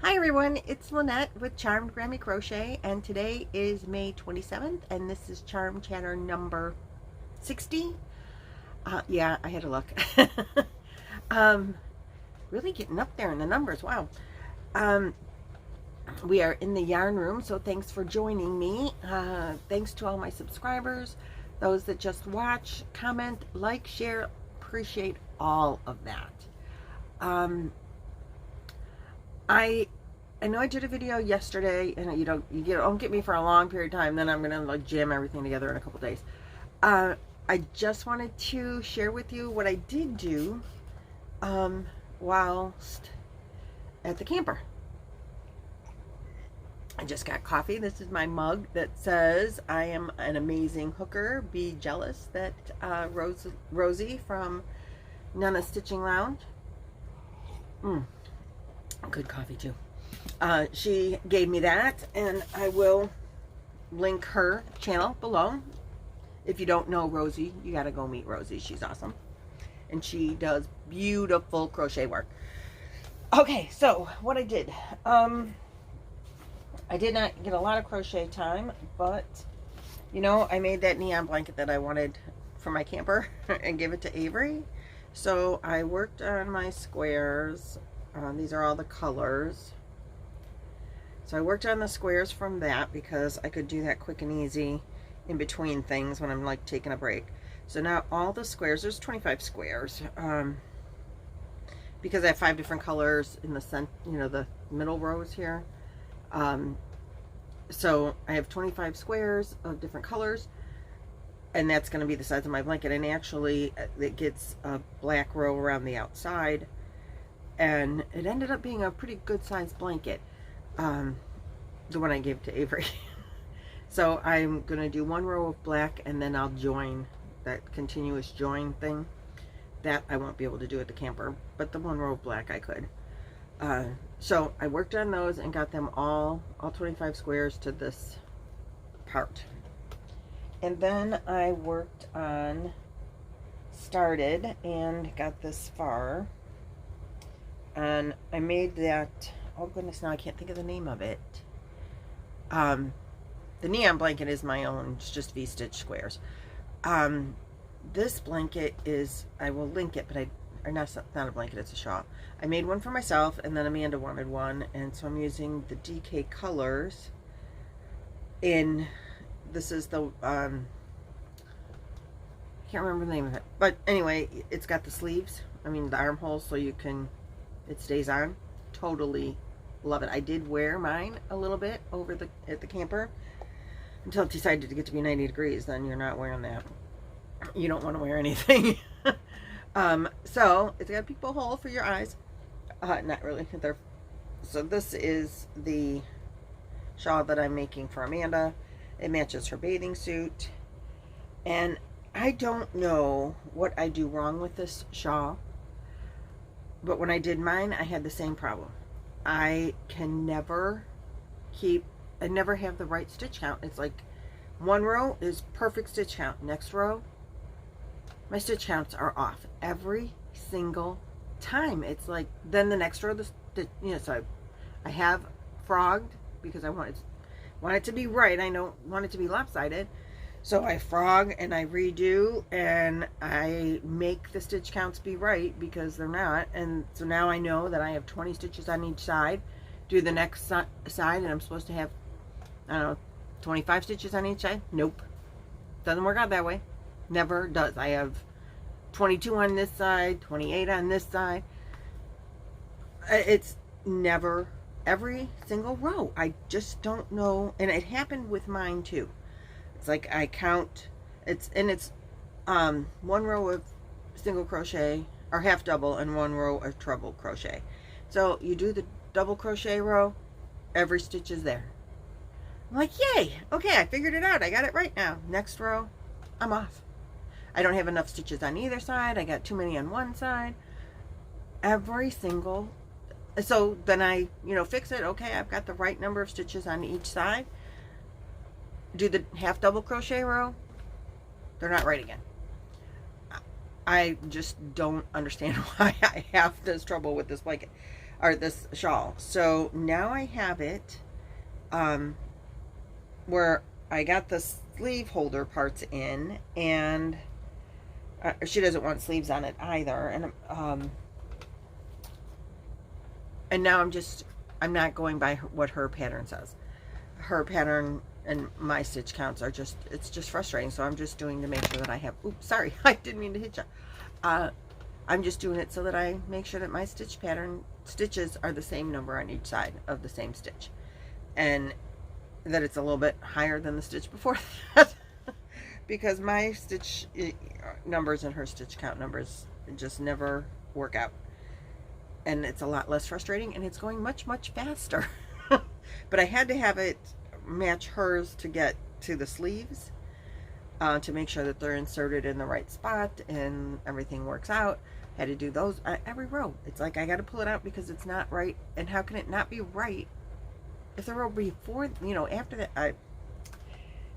Hi everyone, it's Lynette with Charmed Grammy Crochet, and today is May 27th, and this is Charm Chatter number 60. Yeah, I had to look. um, really getting up there in the numbers, wow. Um, we are in the yarn room, so thanks for joining me. Thanks to all my subscribers, those that just watch, comment, like, share, appreciate all of that. I know I did a video yesterday, and you don't get me for a long period of time. Then I'm gonna like jam everything together in a couple days. I just wanted to share with you what I did do whilst at the camper. I just got coffee. This is my mug that says I am an amazing hooker. Be jealous. That Rosie from Nana Stitching Lounge. Good coffee too. She gave me that, and I will link her channel below. If you don't know Rosie, you gotta go meet Rosie. She's awesome, and she does beautiful crochet work. Okay, so what I did, I did not get a lot of crochet time, but you know, I made that neon blanket that I wanted for my camper and give it to Avery. So I worked on my squares. These are all the colors. So I worked on the squares from that because I could do that quick and easy in between things when I'm like taking a break. So now all the squares, there's 25 squares, because I have 5 different colors in the center, you know, the middle rows here. So I have 25 squares of different colors, and that's going to be the size of my blanket. And actually it gets a black row around the outside, and it ended up being a pretty good sized blanket, the one I gave to Avery. So I'm gonna do one row of black, and then I'll join that continuous join thing. That I won't be able to do at the camper, but the one row of black I could. So I worked on those and got them all 25 squares to this part. And then I worked on, started and got this far. And I made that, oh goodness, now I can't think of the name of it. The neon blanket is my own, it's just V-stitch squares. This blanket is, I will link it, but it's not a blanket, it's a shawl. I made one for myself, and then Amanda wanted one, and so I'm using the DK colors in, this is the, I can't remember the name of it, but anyway, it's got the sleeves, I mean the armholes, so you can, it stays on. Totally love it. I did wear mine a little bit over at the camper until it decided to get to be 90 degrees. Then you're not wearing that. You don't want to wear anything. So it's got a peephole hole for your eyes. Not really. So this is the shawl that I'm making for Amanda. It matches her bathing suit, and I don't know what I do wrong with this shawl, but when I did mine, I had the same problem. I can never I never have the right stitch count. It's like one row is perfect stitch count. Next row, my stitch counts are off every single time. It's like, then the next row, so I have frogged because I want it to be right. I don't want it to be lopsided. So I frog and I redo, and I make the stitch counts be right because they're not. And so now I know that I have 20 stitches on each side. Do the next side, and I'm supposed to have, I don't know, 25 stitches on each side. Nope. Doesn't work out that way. Never does. I have 22 on this side, 28 on this side. It's never, every single row. I just don't know. And it happened with mine too. It's like I count, it's one row of single crochet or half double and one row of treble crochet. So you do the double crochet row, every stitch is there. I'm like, yay, okay, I figured it out. I got it right now. Next row, I'm off. I don't have enough stitches on either side. I got too many on one side. Every single, so then I, fix it. Okay, I've got the right number of stitches on each side. Do the half double crochet row, they're not right again. I just don't understand why I have this trouble with this blanket or this shawl. So now I have it where I got the sleeve holder parts in, and she doesn't want sleeves on it either. And now I'm not going by what her pattern says. Her pattern and my stitch counts are it's just frustrating. So I'm just doing to make sure that I have, oops, sorry, I didn't mean to hit you. I'm just doing it so that I make sure that my stitches are the same number on each side of the same stitch. And that it's a little bit higher than the stitch before that. Because my stitch numbers and her stitch count numbers just never work out. And it's a lot less frustrating, and it's going much, much faster. But I had to have it match hers to get to the sleeves, to make sure that they're inserted in the right spot and everything works out. Had to do those every row. It's like I got to pull it out because it's not right. And how can it not be right if the row before, after that,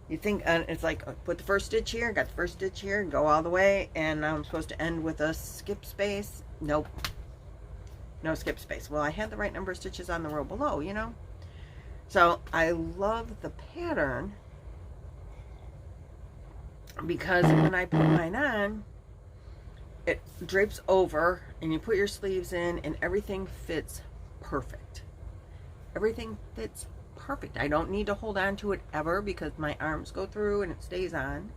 you think it's like put the first stitch here, got the first stitch here, go all the way, and I'm supposed to end with a skip space. Nope. No skip space. Well, I had the right number of stitches on the row below, So I love the pattern because when I put mine on, it drapes over and you put your sleeves in and everything fits perfect. Everything fits perfect. I don't need to hold on to it ever because my arms go through and it stays on.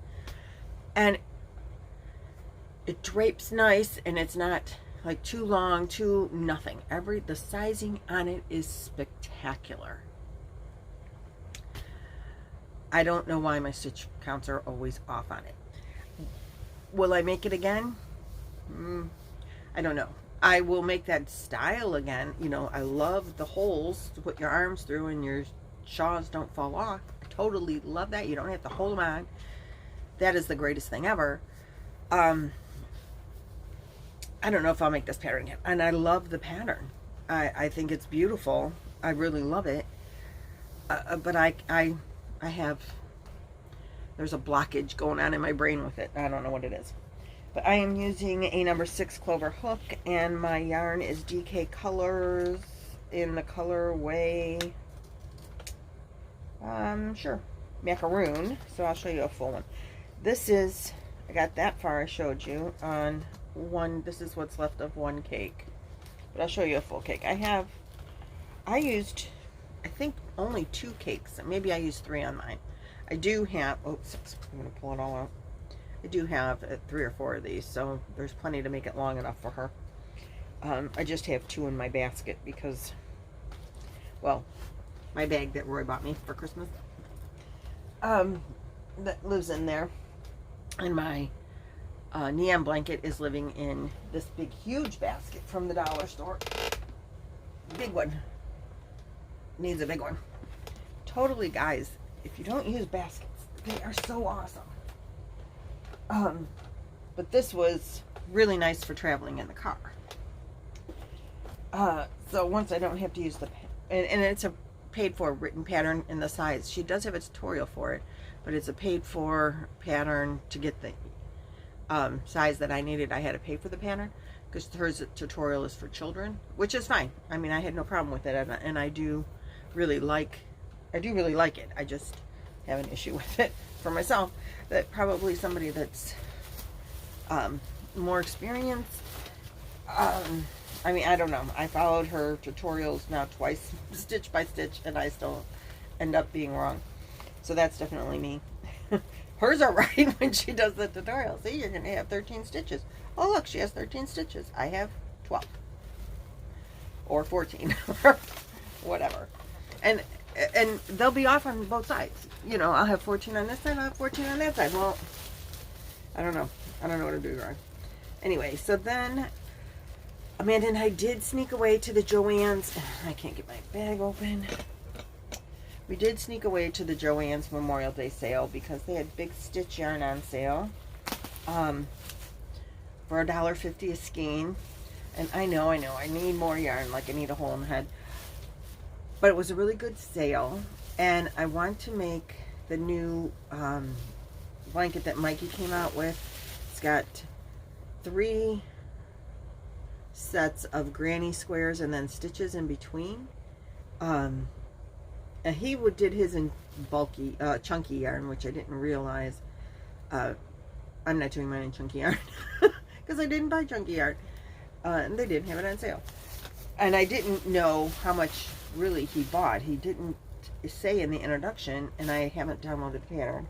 And it drapes nice, and it's not like too long, too nothing. The sizing on it is spectacular. I don't know why my stitch counts are always off on it. Will I make it again? I don't know. I will make that style again. I love the holes to put your arms through and your shawls don't fall off. I totally love that. You don't have to hold them on. That is the greatest thing ever. I don't know if I'll make this pattern again. And I love the pattern. I think it's beautiful. I really love it. But I have, there's a blockage going on in my brain with it. I don't know what it is. But I am using a number 6 clover hook, and my yarn is DK Colors in the colorway, sure, macaroon. So I'll show you a full one. This is, I got that far, I showed you on one. This is what's left of one cake, but I'll show you a full cake. I used, I think, only 2 cakes. Maybe I used 3 on mine. I do have, oops, I'm going to pull it all out. I do have 3 or 4 of these, so there's plenty to make it long enough for her. I just have 2 in my basket because, well, my bag that Roy bought me for Christmas, that lives in there. And my neon blanket is living in this big, huge basket from the dollar store. Big one. Needs a big one. Totally, guys, if you don't use baskets, they are so awesome. But this was really nice for traveling in the car. So once I don't have to use and it's a paid for written pattern in the size. She does have a tutorial for it, but it's a paid for pattern to get the size that I needed. I had to pay for the pattern because her tutorial is for children, which is fine. I mean, I had no problem with it, and I do really like it. I just have an issue with it for myself, that probably somebody that's more experienced, I mean, I don't know. I followed her tutorials now twice, stitch by stitch, and I still end up being wrong. So that's definitely me. Hers are right when she does the tutorial. See, you're going to have 13 stitches. Oh, look, she has 13 stitches. I have 12. Or 14. Or whatever. And they'll be off on both sides. I'll have 14 on this side, I'll have 14 on that side. Well, I don't know. I don't know what I'm doing wrong. Anyway, so then Amanda and I did sneak away to the Joann's. I can't get my bag open. We did sneak away to the Joann's Memorial Day sale because they had big stitch yarn on sale for $1.50 a skein. And I know, I need more yarn, like I need a hole in the head. But it was a really good sale, and I want to make the new blanket that Mikey came out with. It's got 3 sets of granny squares and then stitches in between. And he did his in bulky, chunky yarn, which I didn't realize. I'm not doing mine in chunky yarn because I didn't buy chunky yarn, and they didn't have it on sale. And I didn't know how much really he bought. He didn't say in the introduction, and I haven't downloaded the pattern,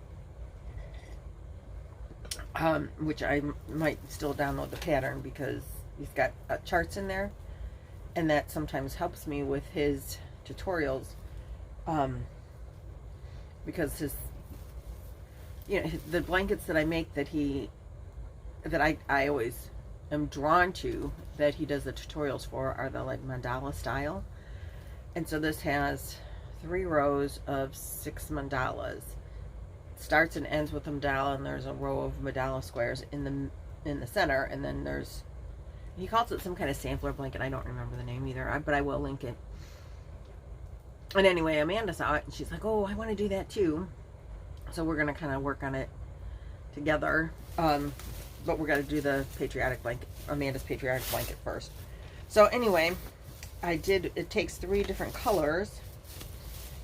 which I might still download the pattern because he's got charts in there, and that sometimes helps me with his tutorials, because his, you know, the blankets that I make that I always am drawn to, that he does the tutorials for, are the like mandala style. And so this has 3 rows of 6 mandalas. Starts and ends with a mandala, and there's a row of mandala squares in the center, and then there's, he calls it some kind of sampler blanket. I don't remember the name either, but I will link it. And anyway, Amanda saw it and she's like, oh, I want to do that too. So we're going to kind of work on it together. But we're going to do the patriotic blanket, Amanda's patriotic blanket first. So anyway, it takes 3 different colors.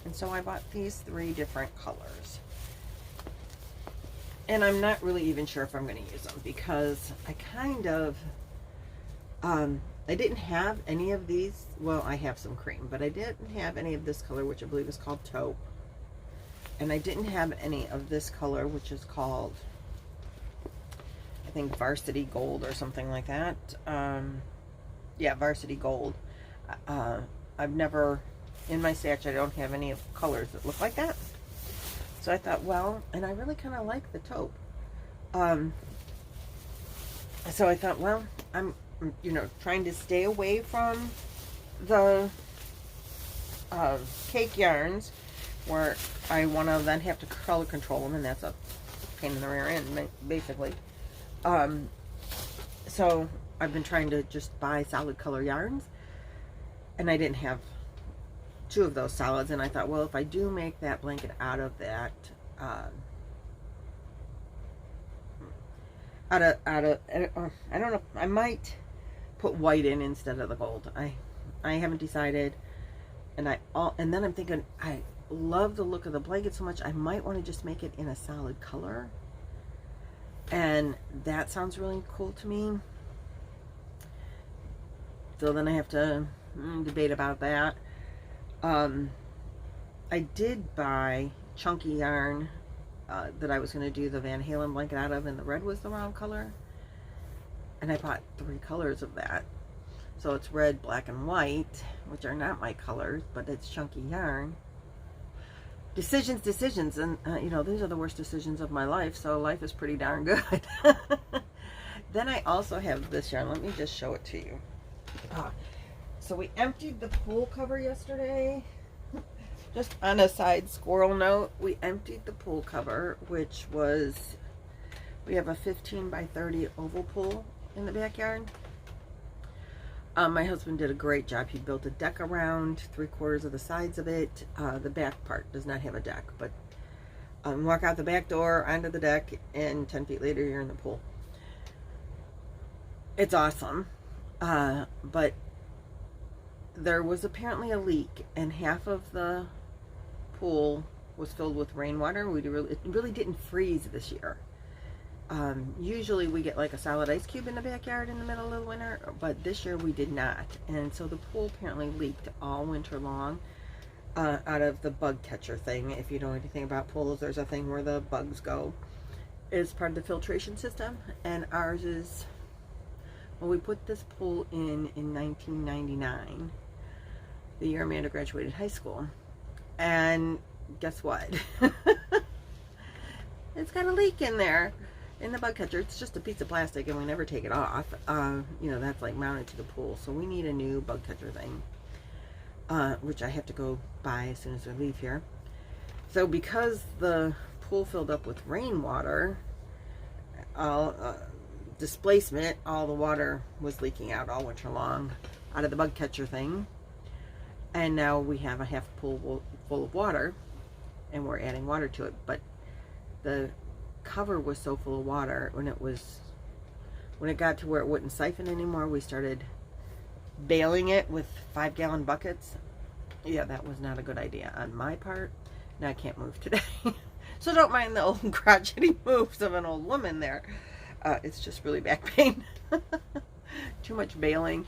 And so I bought these 3 different colors. And I'm not really even sure if I'm going to use them because I kind of, I didn't have any of these. Well, I have some cream, but I didn't have any of this color, which I believe is called taupe. And I didn't have any of this color, which is called, I think, varsity gold or something like that. Yeah, varsity gold. I've never, in my stash, I don't have any of colors that look like that. So I thought, well, and I really kind of like the taupe. So I thought, well, I'm, you know, trying to stay away from the cake yarns where I want to then have to color control them, and that's a pain in the rear end, basically. So I've been trying to just buy solid color yarns, and I didn't have 2 of those solids, and I thought, well, if I do make that blanket out of that, I don't know, I might put white in instead of the gold. I haven't decided, and then I'm thinking, I love the look of the blanket so much, I might want to just make it in a solid color, and that sounds really cool to me. So then I have to debate about that. I did buy chunky yarn that I was going to do the Van Halen blanket out of, and the red was the wrong color, and I bought 3 colors of that. So it's red, black, and white, which are not my colors, but it's chunky yarn. Decisions, and you know, these are the worst decisions of my life, so life is pretty darn good. Then I also have this yarn. Let me just show it to you. So we emptied the pool cover yesterday. Just on a side squirrel note, we emptied the pool cover, which was, we have a 15 by 30 oval pool in the backyard. My husband did a great job. He built a deck around 3/4 of the sides of it. The back part does not have a deck, but walk out the back door onto the deck, and 10 feet later you're in the pool. It's awesome. But there was apparently a leak, and half of the pool was filled with rainwater. It really didn't freeze this year. Usually we get like a solid ice cube in the backyard in the middle of the winter, but this year we did not. And so the pool apparently leaked all winter long out of the bug catcher thing. If you know anything about pools, there's a thing where the bugs go. It's part of the filtration system, and ours is, well, we put this pool in 1999, the year Amanda graduated high school. And guess what? It's got a leak in there. In the bug catcher, it's just a piece of plastic, and we never take it off. You know, that's like mounted to the pool, so we need a new bug catcher thing, which I have to go buy as soon as we leave here. So because the pool filled up with rainwater, displacement, all the water was leaking out all winter long out of the bug catcher thing, and now we have a half pool full of water, and we're adding water to it. But the cover was so full of water when it was when it got to where it wouldn't siphon anymore, we started baling it with 5-gallon buckets. Yeah, that was not a good idea on my part. Now I can't move today. So don't mind the old crotchety moves of an old woman there. It's just really back pain. Too much baling.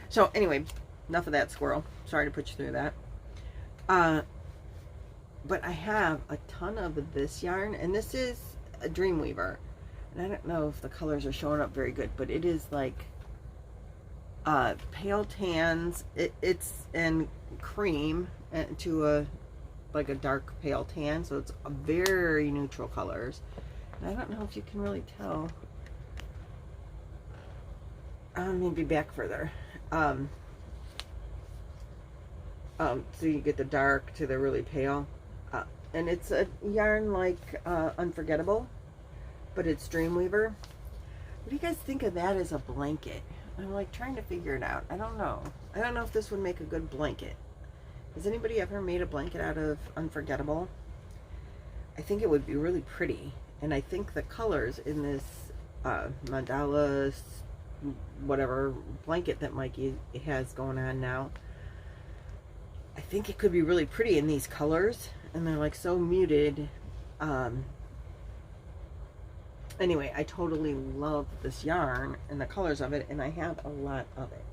So anyway, enough of that, squirrel. Sorry to put you through that. But I have a ton of this yarn, and this is a Dreamweaver. And I don't know if the colors are showing up very good, but it is like pale tans. It's in cream to a like a dark pale tan, so it's a very neutral colors. And I don't know if you can really tell. Maybe back further. So you get the dark to the really pale. And it's a yarn like Unforgettable, but it's Dreamweaver. What do you guys think of that as a blanket? I'm like trying to figure it out. I don't know. I don't know if this would make a good blanket. Has anybody ever made a blanket out of Unforgettable? I think it would be really pretty. And I think the colors in this mandala, whatever blanket that Mikey has going on now, I think it could be really pretty in these colors. And they're like so muted. Anyway, I totally love this yarn and the colors of it, and I have a lot of it.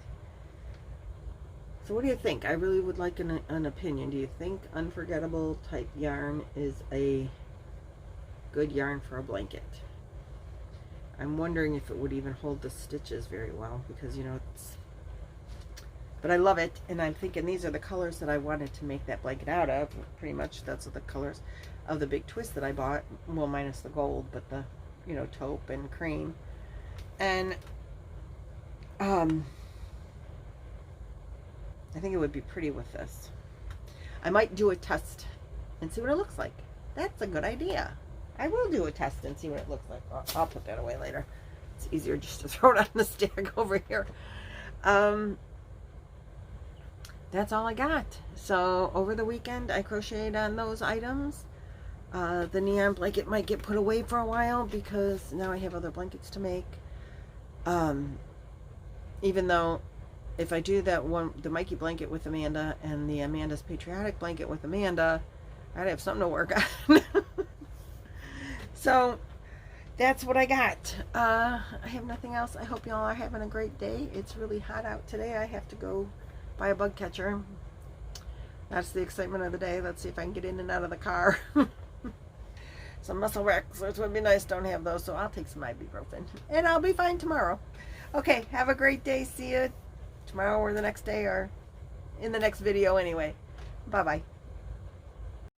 So what do you think? I really would like an opinion. Do you think Unforgettable type yarn is a good yarn for a blanket? I'm wondering if it would even hold the stitches very well, because you know it's, but I love it, and I'm thinking these are the colors that I wanted to make that blanket out of. Pretty much that's the colors of the big twist that I bought, well minus the gold, but the, you know, taupe and cream. And I think it would be pretty with this. I might do a test and see what it looks like. That's a good idea. I will do a test and see what it looks like. I'll put that away later. It's easier just to throw it on the stack over here. That's all I got. So over the weekend I crocheted on those items. The neon blanket might get put away for a while because now I have other blankets to make. Even though if I do that one, the Mikey blanket with Amanda and the Amanda's Patriotic blanket with Amanda, I'd have something to work on. So that's what I got. I have nothing else. I hope y'all are having a great day. It's really hot out today. I have to go buy a bug catcher. That's the excitement of the day. Let's see if I can get in and out of the car. Some muscle relaxers would be nice. Don't have those, so I'll take some ibuprofen and I'll be fine tomorrow. Okay, have a great day. See you tomorrow or the next day or in the next video anyway. Bye bye.